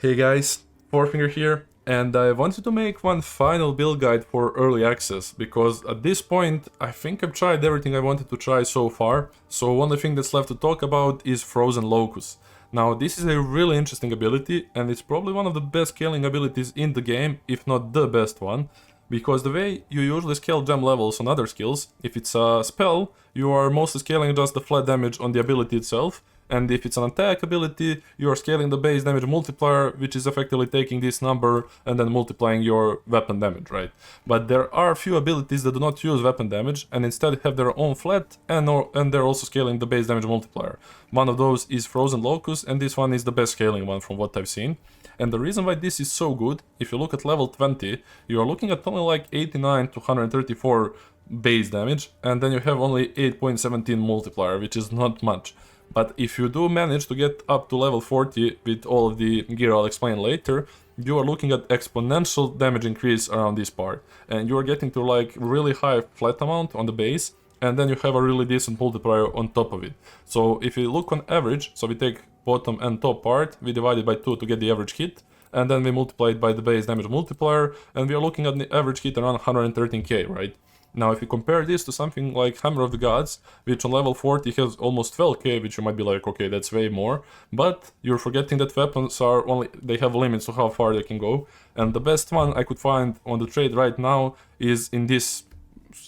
Hey guys, Fourfinger here, and I wanted to make one final build guide for early access, because at this point I think I've tried everything I wanted to try so far, so only thing that's left to talk about is Frozen Locus. Now this is a really interesting ability, and it's probably one of the best scaling abilities in the game, if not the best one, because the way you usually scale gem levels on other skills, if it's a spell, you are mostly scaling just the flat damage on the ability itself, and if it's an attack ability, you are scaling the base damage multiplier, which is effectively taking this number and then multiplying your weapon damage, right? But there are a few abilities that do not use weapon damage and instead have their own flat, and they're also scaling the base damage multiplier. One of those is Frozen Locus, and this one is the best scaling one from what I've seen. And the reason why this is so good, if you look at level 20, you are looking at only like 89 to 134 base damage, and then you have only 8.17 multiplier, which is not much. But if you do manage to get up to level 40 with all of the gear I'll explain later, you are looking at exponential damage increase around this part. And you are getting to like really high flat amount on the base, and then you have a really decent multiplier on top of it. So if you look on average, so we take bottom and top part, we divide it by 2 to get the average hit, and then we multiply it by the base damage multiplier, and we are looking at the average hit around 113k, right? Now, if you compare this to something like Hammer of the Gods, which on level 40 has almost 12k, which you might be like, okay, that's way more, but you're forgetting that weapons are only, they have limits to how far they can go, and the best one I could find on the trade right now is in this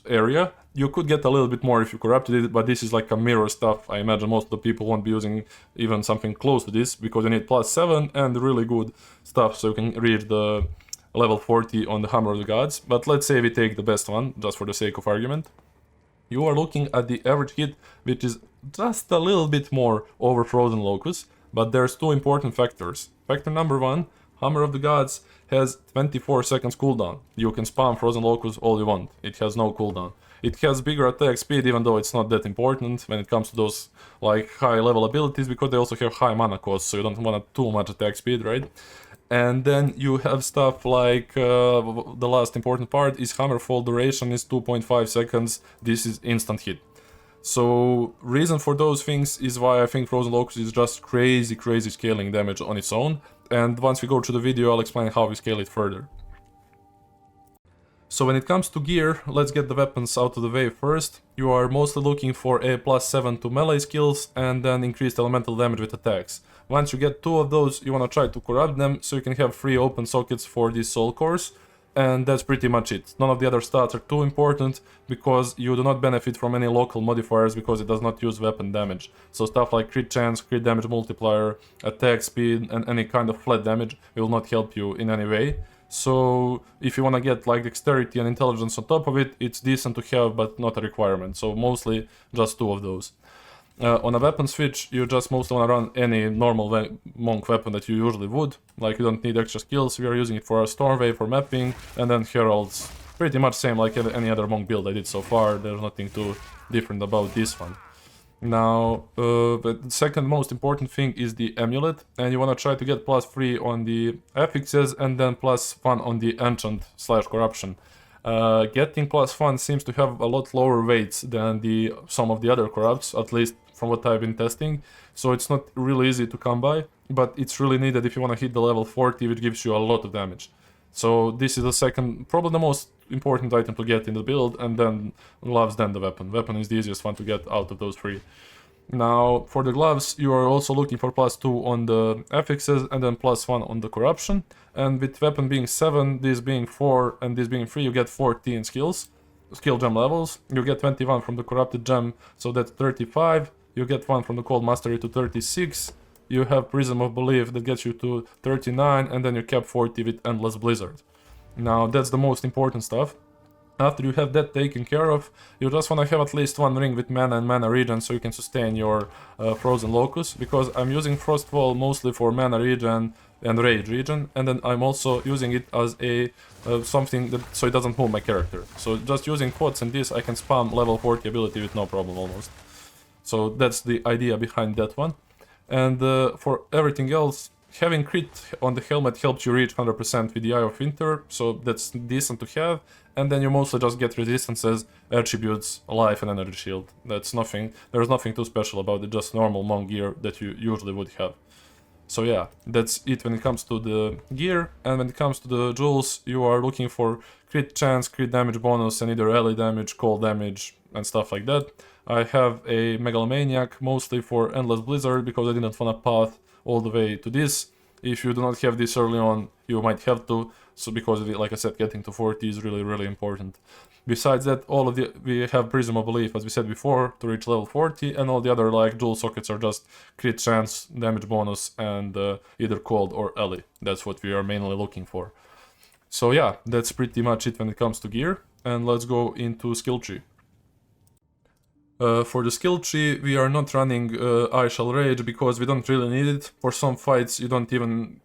area. You could get a little bit more if you corrupted it, but this is like a mirror stuff. I imagine most of the people won't be using even something close to this, because you need +7 and really good stuff so you can reach the level 40 on the Hammer of the Gods. But let's say we take the best one, just for the sake of argument. You are looking at the average hit, which is just a little bit more over Frozen Locus, but there's two important factors. Factor number one, Hammer of the Gods has 24 seconds cooldown. You can spam Frozen Locus all you want, it has no cooldown. It has bigger attack speed, even though it's not that important when it comes to those like high level abilities, because they also have high mana cost, so you don't want too much attack speed, right? And then you have stuff like, the last important part is Hammerfall duration is 2.5 seconds, this is instant hit. So, reason for those things is why I think Frozen Locus is just crazy scaling damage on its own, and once we go through the video I'll explain how we scale it further. So when it comes to gear, let's get the weapons out of the way first. You are mostly looking for a +7 to melee skills and then increased elemental damage with attacks. Once you get 2 of those, you want to try to corrupt them so you can have 3 open sockets for these soul cores. And that's pretty much it. None of the other stats are too important, because you do not benefit from any local modifiers because it does not use weapon damage. So stuff like crit chance, crit damage multiplier, attack speed and any kind of flat damage will not help you in any way. So if you want to get like dexterity and intelligence on top of it, it's decent to have but not a requirement. So mostly just 2 of those. On a weapon switch, you just mostly want to run any normal monk weapon that you usually would. Like, you don't need extra skills, we are using it for a storm wave for mapping, and then heralds. Pretty much same like any other monk build I did so far, there's nothing too different about this one. Now, the second most important thing is the amulet, and you want to try to get +3 on the affixes and then +1 on the enchant/corruption. Getting +1 seems to have a lot lower weights than some of the other corrupts, at least from what I've been testing, so it's not really easy to come by, but it's really needed if you want to hit the level 40, which gives you a lot of damage. So this is the second, probably the most important item to get in the build, and then gloves, then the weapon. Weapon is the easiest one to get out of those 3. Now, for the gloves, you are also looking for +2 on the affixes and then +1 on the corruption. And with weapon being 7, this being 4, and this being 3, you get 14 skill gem levels. You get 21 from the corrupted gem, so that's 35. You get 1 from the cold mastery to 36. You have Prism of Belief that gets you to 39, and then you cap 40 with Endless Blizzard. Now, that's the most important stuff. After you have that taken care of, you just want to have at least 1 ring with mana and mana regen so you can sustain your Frozen Locus, because I'm using Frostwall mostly for mana regen and rage regen, and then I'm also using it as a something that so it doesn't move my character. So just using pots and this, I can spam level 40 ability with no problem almost. So that's the idea behind that one. And for everything else, having crit on the helmet helps you reach 100% with the Eye of Winter, so that's decent to have. And then you mostly just get resistances, attributes, life and energy shield. That's nothing, there's nothing too special about it, just normal monk gear that you usually would have. So yeah, that's it when it comes to the gear, and when it comes to the jewels, you are looking for crit chance, crit damage bonus, and either ally damage, cold damage, and stuff like that. I have a Megalomaniac, mostly for Endless Blizzard, because I didn't want to path all the way to this. If you do not have this early on, you might have to, so because, like I said, getting to 40 is really, really important. Besides that, we have Prism of Belief, as we said before, to reach level 40, and all the other like jewel sockets are just crit chance, damage bonus, and either cold or ally. That's what we are mainly looking for. So yeah, that's pretty much it when it comes to gear, and let's go into skill tree. For the skill tree, we are not running I Shall Rage because we don't really need it. For some fights, you can't even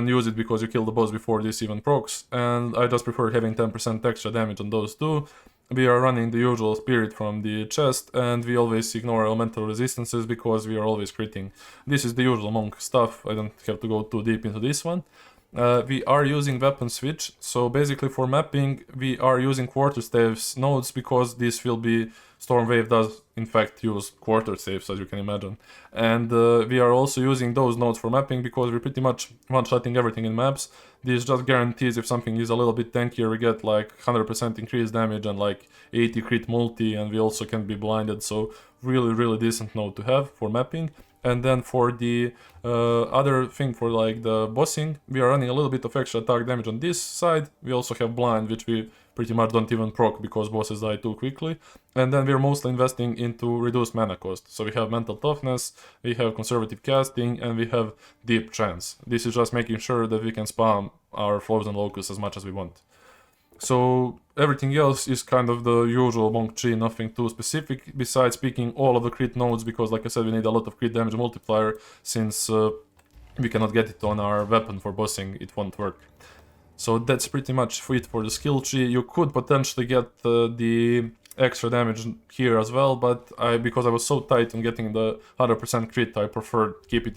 use it because you kill the boss before this even procs, and I just prefer having 10% extra damage on those two. We are running the usual spirit from the chest, and we always ignore elemental resistances because we are always critting. This is the usual monk stuff, I don't have to go too deep into this one. We are using weapon switch, so basically for mapping we are using quarterstaves nodes because this will be Stormwave does in fact use quarterstaves, as you can imagine, and we are also using those nodes for mapping because we're pretty much one-shotting everything in maps. This just guarantees if something is a little bit tankier we get like 100% increased damage and like 80 crit multi, and we also can be blinded, so really decent node to have for mapping. And then for the other thing, for like the bossing, we are running a little bit of extra attack damage on this side. We also have blind, which we pretty much don't even proc because bosses die too quickly. And then we're mostly investing into reduced mana cost. So we have mental toughness, we have conservative casting, and we have deep trance. This is just making sure that we can spam our Frozen Locus as much as we want. So everything else is kind of the usual monk tree, nothing too specific, besides picking all of the crit nodes, because like I said, we need a lot of crit damage multiplier, since we cannot get it on our weapon for bossing, it won't work. So that's pretty much it for the skill tree. You could potentially get the extra damage here as well, but because I was so tight on getting the 100% crit, I preferred keeping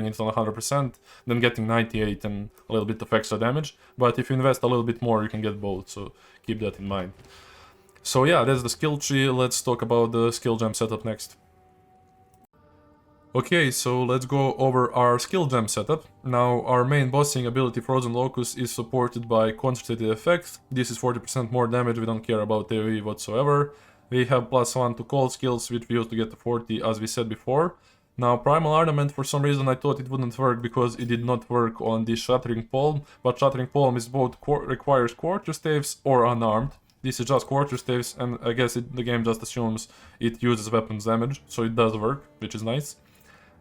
it on 100% than getting 98 and a little bit of extra damage. But if you invest a little bit more, you can get both, so keep that in mind. So yeah, that's the skill tree. Let's talk about the skill gem setup next. Okay, so let's go over our skill gem setup. Now, our main bossing ability, Frozen Locus, is supported by concentrated effect. This is 40% more damage, we don't care about AoE whatsoever. We have +1 to cold skills, which we used to get to 40, as we said before. Now, Primal Ornament, for some reason I thought it wouldn't work because it did not work on the Shattering Palm, but Shattering Palm is both requires quarterstaves or unarmed. This is just quarterstaves, and I guess the game just assumes it uses weapons damage, so it does work, which is nice.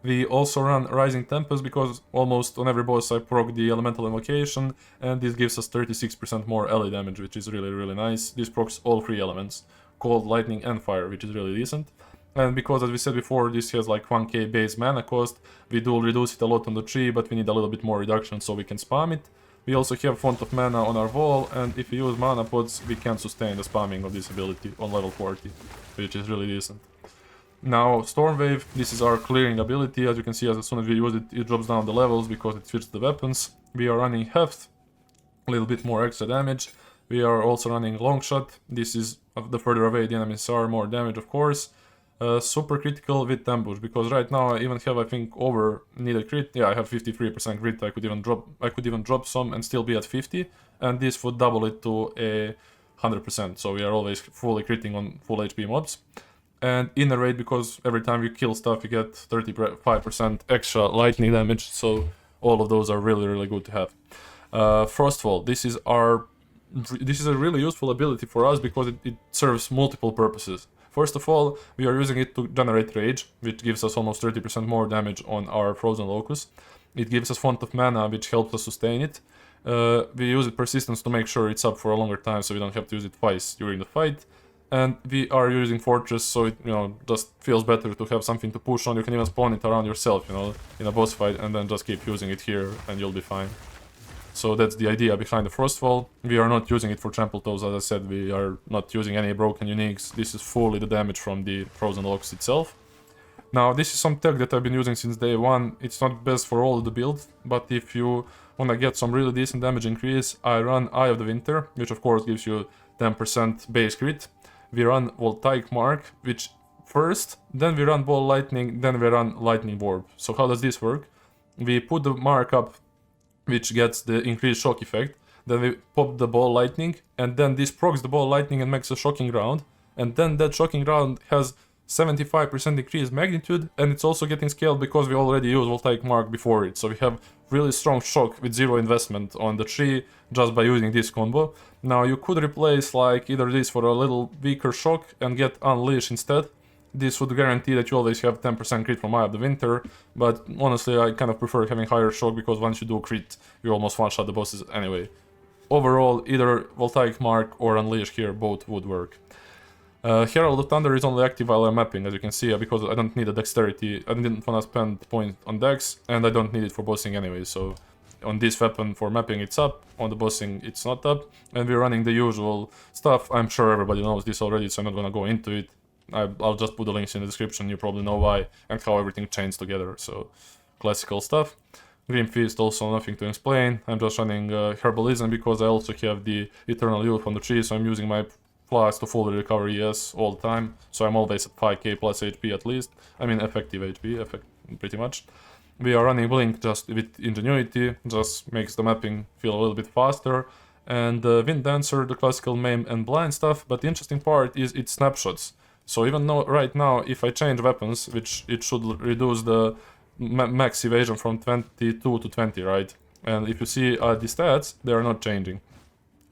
We also run Rising Tempest because almost on every boss I proc the Elemental Invocation, and this gives us 36% more ally damage, which is really nice. This procs all 3 elements, Cold, Lightning and Fire, which is really decent. And because, as we said before, this has like 1k base mana cost, we do reduce it a lot on the tree, but we need a little bit more reduction so we can spam it. We also have Font of Mana on our wall, and if we use mana pods, we can sustain the spamming of this ability on level 40, which is really decent. Now, Stormwave, this is our clearing ability. As you can see, as soon as we use it, it drops down the levels because it switches the weapons. We are running Heft, a little bit more extra damage. We are also running Longshot. This is the further away the enemies are, more damage, of course. Super critical with ambush, because right now I even have, I think, over needed crit. Yeah, I have 53% crit. I could even drop some and still be at 50, and this would double it to a 100%. So we are always fully critting on full HP mobs. And Inner Raid, because every time you kill stuff you get 35% extra lightning damage, so all of those are really good to have. Frostfall, this is a really useful ability for us because it serves multiple purposes. First of all, we are using it to generate rage, which gives us almost 30% more damage on our Frozen Locus. It gives us Font of Mana, which helps us sustain it. We use it Persistence to make sure it's up for a longer time, so we don't have to use it twice during the fight. And we are using Fortress, so it, just feels better to have something to push on. You can even spawn it around yourself, in a boss fight, and then just keep using it here, and you'll be fine. So that's the idea behind the Frostfall. We are not using it for Trample Toes, as I said, we are not using any broken uniques. This is fully the damage from the Frozen Locus itself. Now, this is some tech that I've been using since day one. It's not best for all of the builds, but if you want to get some really decent damage increase, I run Eye of the Winter, which of course gives you 10% base crit. We run Voltaic Mark, which first, then we run Ball Lightning, then we run Lightning Orb. So how does this work? we put the mark up, which gets the increased shock effect. Then we pop the ball lightning, and then this procs the ball lightning and makes a shocking round. And then that shocking round has 75% increased magnitude, and it's also getting scaled because we already used voltaic mark before it. So we have really strong shock with zero investment on the tree just by using this combo. Now you could replace like either this for a little weaker shock and get unleash instead. This would guarantee that you always have 10% crit from Eye of the Winter, but honestly I kind of prefer having higher shock because once you do crit, you almost one-shot the bosses anyway. Overall, either voltaic mark or unleash here, both would work. Herald of Thunder is only active while I'm mapping, as you can see, because I don't need a dexterity. I didn't want to spend point on dex, and I don't need it for bossing anyway, so on this weapon for mapping it's up, on the bossing it's not up, and we're running the usual stuff. I'm sure everybody knows this already, so I'm not gonna go into it. I'll just put the links in the description, you probably know why, and how everything chains together, so classical stuff. Grim Feast, also nothing to explain. I'm just running Herbalism because I also have the Eternal Youth on the tree, so I'm using my flask to fully recover ES all the time, so I'm always at 5k plus HP at least. I mean effective HP, pretty much. We are running Blink just with Ingenuity, just makes the mapping feel a little bit faster. And Wind Dancer, the classical maim and blind stuff, but the interesting part is its snapshots. So even though right now, if I change weapons, which it should reduce the max evasion from 22 to 20, right? And if you see the stats, they are not changing.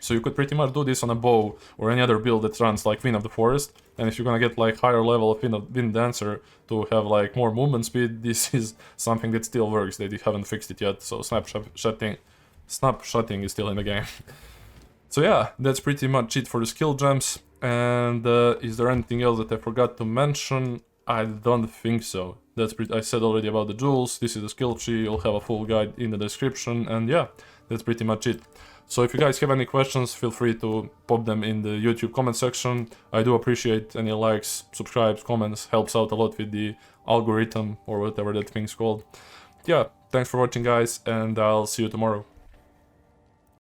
So you could pretty much do this on a bow or any other build that runs like Wind of the Forest. And if you're gonna get like higher level of Wind Dancer to have like more movement speed, this is something that still works. They haven't fixed it yet, so snapshotting is still in the game. So yeah, that's pretty much it for the skill gems. And is there anything else that I forgot to mention? I don't think so. I said already about the jewels. This is the skill tree. You'll have a full guide in the description. And yeah, that's pretty much it. So if you guys have any questions, feel free to pop them in the YouTube comment section. I do appreciate any likes, subscribes, comments. Helps out a lot with the algorithm or whatever that thing's called. Yeah, thanks for watching guys, and I'll see you tomorrow.